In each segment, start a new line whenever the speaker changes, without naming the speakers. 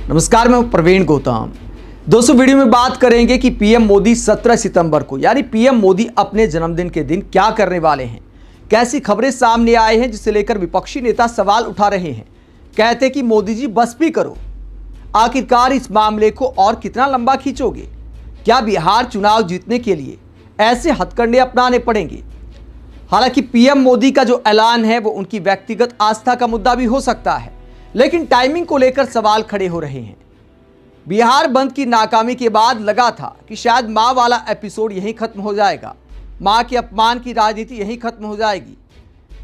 नमस्कार, मैं प्रवीण गौतम। दोस्तों, वीडियो में बात करेंगे कि पीएम मोदी 17 सितंबर को यानी पीएम मोदी अपने जन्मदिन के दिन क्या करने वाले हैं। कैसी खबरें सामने आए हैं जिसे लेकर विपक्षी नेता सवाल उठा रहे हैं। कहते हैं कि मोदी जी बस भी करो। आखिरकार इस मामले को और कितना लंबा खींचोगे? क्या बिहार चुनाव जीतने के लिए ऐसे हथकंडे अपनाने पड़ेंगे? हालांकि पीएम मोदी का जो ऐलान है वो उनकी व्यक्तिगत आस्था का मुद्दा भी हो सकता है, लेकिन टाइमिंग को लेकर सवाल खड़े हो रहे हैं। बिहार बंद की नाकामी के बाद लगा था कि शायद मां वाला एपिसोड यहीं खत्म हो जाएगा, मां के अपमान की राजनीति यहीं खत्म हो जाएगी।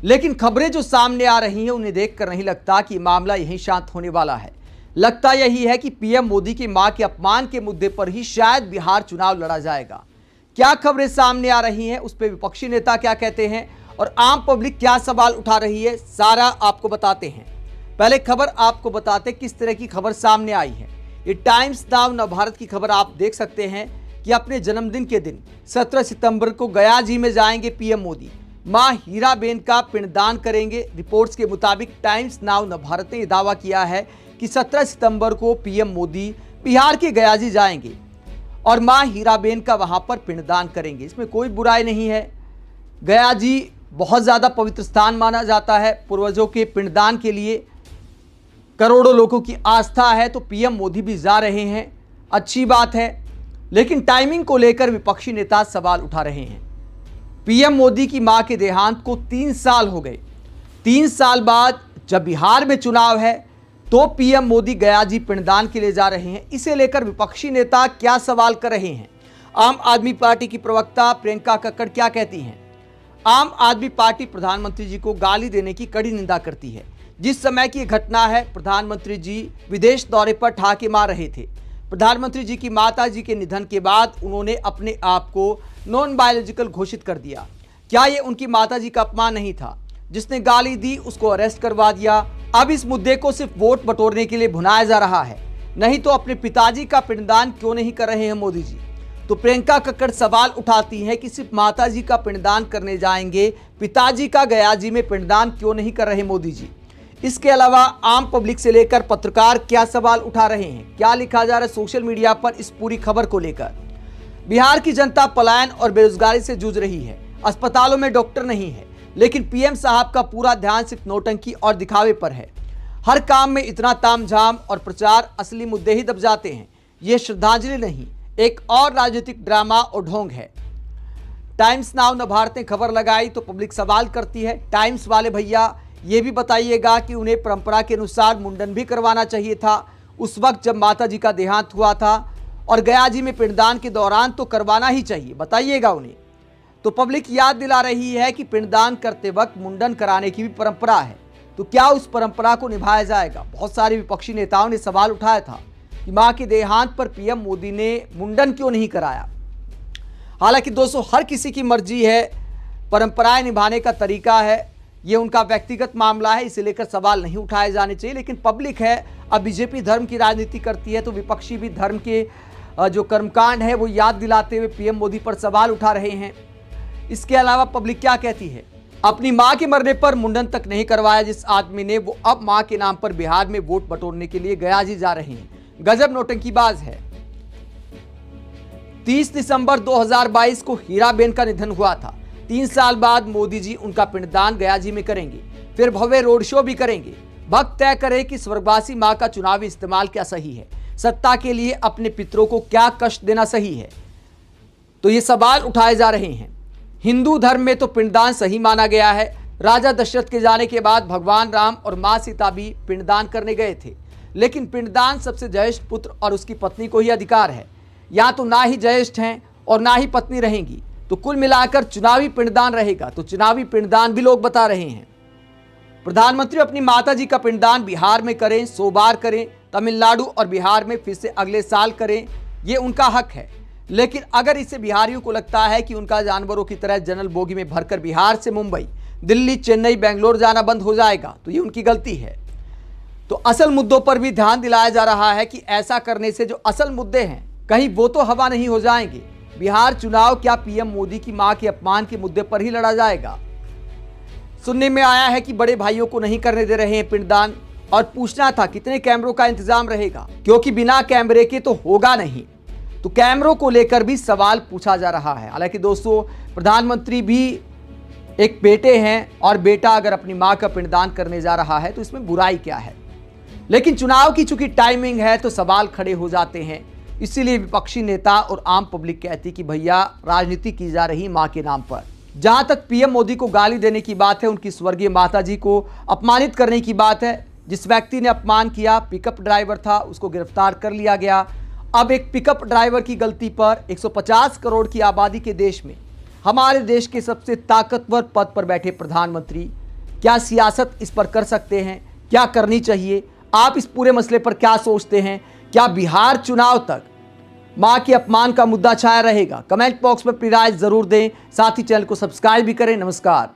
लेकिन खबरें जो सामने आ रही हैं उन्हें देखकर नहीं लगता कि मामला यहीं शांत होने वाला है। लगता यही है कि पीएम मोदी की मां के अपमान के मुद्दे पर ही शायद बिहार चुनाव लड़ा जाएगा। क्या खबरें सामने आ रही हैं, उस पर विपक्षी नेता क्या कहते हैं और आम पब्लिक क्या सवाल उठा रही है, सारा आपको बताते हैं। पहले खबर आपको बताते किस तरह की खबर सामने आई है। ये टाइम्स नाउ नवभारत की खबर आप देख सकते हैं कि अपने जन्मदिन के दिन 17 सितंबर को गया जी में जाएंगे पीएम मोदी। मां हीराबेन का पिंडदान करेंगे। रिपोर्ट्स के मुताबिक टाइम्स नाउ नवभारत ने यह दावा किया है कि 17 सितंबर को पीएम मोदी बिहार के गया जी जाएंगे और मां हीराबेन का वहां पर पिंडदान करेंगे। इसमें कोई बुराई नहीं है। गया जी बहुत ज़्यादा पवित्र स्थान माना जाता है। पूर्वजों के पिंडदान के लिए करोड़ों लोगों की आस्था है, तो पीएम मोदी भी जा रहे हैं, अच्छी बात है। लेकिन टाइमिंग को लेकर विपक्षी नेता सवाल उठा रहे हैं। पीएम मोदी की मां के देहांत को 3 साल हो गए। 3 साल बाद जब बिहार में चुनाव है तो पीएम मोदी गया जी पिंडदान के लिए जा रहे हैं। इसे लेकर विपक्षी नेता क्या सवाल कर रहे हैं? आम आदमी पार्टी की प्रवक्ता प्रियंका कक्कड़ क्या कहती हैं? आम आदमी पार्टी प्रधानमंत्री जी को गाली देने की कड़ी निंदा करती है। जिस समय की घटना है, प्रधानमंत्री जी विदेश दौरे पर ठहाके मार रहे थे। प्रधानमंत्री जी की माता जी के निधन के बाद उन्होंने अपने आप को नॉन बायोलॉजिकल घोषित कर दिया। क्या ये उनकी माता जी का अपमान नहीं था? जिसने गाली दी उसको अरेस्ट करवा दिया। अब इस मुद्दे को सिर्फ वोट बटोरने के लिए भुनाया जा रहा है, नहीं तो अपने पिताजी का पिंडदान क्यों नहीं कर रहे हैं मोदी जी? तो प्रियंका कक्कड़ सवाल उठाती हैं कि सिर्फ माता जी का पिंडदान करने जाएंगे, पिताजी का गया जी में पिंडदान क्यों नहीं कर रहे मोदी जी? इसके अलावा आम पब्लिक से लेकर पत्रकार क्या सवाल उठा रहे हैं, क्या लिखा जा रहा है सोशल मीडिया पर इस पूरी खबर को लेकर? बिहार की जनता पलायन और बेरोजगारी से जूझ रही है। अस्पतालों में डॉक्टर नहीं है, लेकिन पीएम साहब का पूरा ध्यान सिर्फ नौटंकी और दिखावे पर है। हर काम में इतना तामझाम और प्रचार, असली मुद्दे ही दब जाते हैं। ये श्रद्धांजलि नहीं, एक और राजनीतिक ड्रामा और ढोंग है। टाइम्स नाउ नवभारत ने खबर लगाई तो पब्लिक सवाल करती है, टाइम्स वाले भैया ये भी बताइएगा कि उन्हें परंपरा के अनुसार मुंडन भी करवाना चाहिए था उस वक्त जब माता जी का देहांत हुआ था, और गया जी में पिंडदान के दौरान तो करवाना ही चाहिए, बताइएगा उन्हें। तो पब्लिक याद दिला रही है कि पिंडदान करते वक्त मुंडन कराने की भी परंपरा है, तो क्या उस परंपरा को निभाया जाएगा? बहुत सारे विपक्षी नेताओं ने सवाल उठाया था कि मां के देहांत पर पीएम मोदी ने मुंडन क्यों नहीं कराया। हालांकि दोस्तों, हर किसी की मर्जी है, परंपराएं निभाने का तरीका है, ये उनका व्यक्तिगत मामला है, इसे लेकर सवाल नहीं उठाए जाने चाहिए। लेकिन पब्लिक है, अब बीजेपी धर्म की राजनीति करती है, तो विपक्षी भी धर्म के जो कर्मकांड है वो याद दिलाते हुए पीएम मोदी पर सवाल उठा रहे हैं। इसके अलावा पब्लिक क्या कहती है? अपनी मां के मरने पर मुंडन तक नहीं करवाया जिस आदमी ने, वो अब मां के नाम पर बिहार में वोट बटोरने के लिए गया जी जा रहे हैं। गजब नौटंकीबाज है। 30 दिसंबर 2022 को हीराबेन का निधन हुआ था। 3 साल बाद मोदी जी उनका पिंडदान गया जी में करेंगे, फिर भव्य रोड शो भी करेंगे। भक्त तय करे कि स्वर्गवासी मां का चुनावी इस्तेमाल क्या सही है, सत्ता के लिए अपने पितरों को क्या कष्ट देना सही है। तो ये सवाल उठाए जा रहे हैं। हिंदू धर्म में तो पिंडदान सही माना गया है। राजा दशरथ के जाने के बाद भगवान राम और मां सीता भी पिंडदान करने गए थे, लेकिन पिंडदान सबसे ज्येष्ठ पुत्र और उसकी पत्नी को ही अधिकार है। या तो ना ही ज्येष्ठ हैं और ना ही पत्नी रहेंगी, तो कुल मिलाकर चुनावी पिंडदान रहेगा। तो चुनावी पिंडदान भी लोग बता रहे हैं। प्रधानमंत्री अपनी माता जी का पिंडदान बिहार में करें, 100 बार करें, तमिलनाडु और बिहार में फिर से अगले साल करें, ये उनका हक है। लेकिन अगर इसे बिहारियों को लगता है कि उनका जानवरों की तरह जनरल बोगी में भरकर बिहार से मुंबई, दिल्ली, चेन्नई, बेंगलोर जाना बंद हो जाएगा, तो ये उनकी गलती है। तो असल मुद्दों पर भी ध्यान दिलाया जा रहा है कि ऐसा करने से जो असल मुद्दे हैं कहीं वो तो हवा नहीं हो जाएंगे। बिहार चुनाव क्या पीएम मोदी की मां के अपमान के मुद्दे पर ही लड़ा जाएगा? सुनने में आया है कि बड़े भाइयों को नहीं करने दे रहे हैं पिंडदान। और पूछना था कितने कैमरों का इंतजाम रहेगा, क्योंकि बिना कैमरे के तो होगा नहीं। तो कैमरों को लेकर भी सवाल पूछा जा रहा है। हालांकि दोस्तों, प्रधानमंत्री भी एक बेटे हैं और बेटा अगर अपनी मां का पिंडदान करने जा रहा है तो इसमें बुराई क्या है। लेकिन चुनाव की चूंकि टाइमिंग है तो सवाल खड़े हो जाते हैं। इसीलिए विपक्षी नेता और आम पब्लिक कहती कि भैया राजनीति की जा रही मां के नाम पर। जहां तक पीएम मोदी को गाली देने की बात है, उनकी स्वर्गीय माताजी को अपमानित करने की बात है, जिस व्यक्ति ने अपमान किया पिकअप ड्राइवर था, उसको गिरफ्तार कर लिया गया। अब एक पिकअप ड्राइवर की गलती पर 150 करोड़ की आबादी के देश में हमारे देश के सबसे ताकतवर पद पर बैठे प्रधानमंत्री क्या सियासत इस पर कर सकते हैं, क्या करनी चाहिए? आप इस पूरे मसले पर क्या सोचते हैं? क्या बिहार चुनाव तक मां के अपमान का मुद्दा छाया रहेगा? कमेंट बॉक्स में अपनी राय जरूर दें, साथ ही चैनल को सब्सक्राइब भी करें। नमस्कार।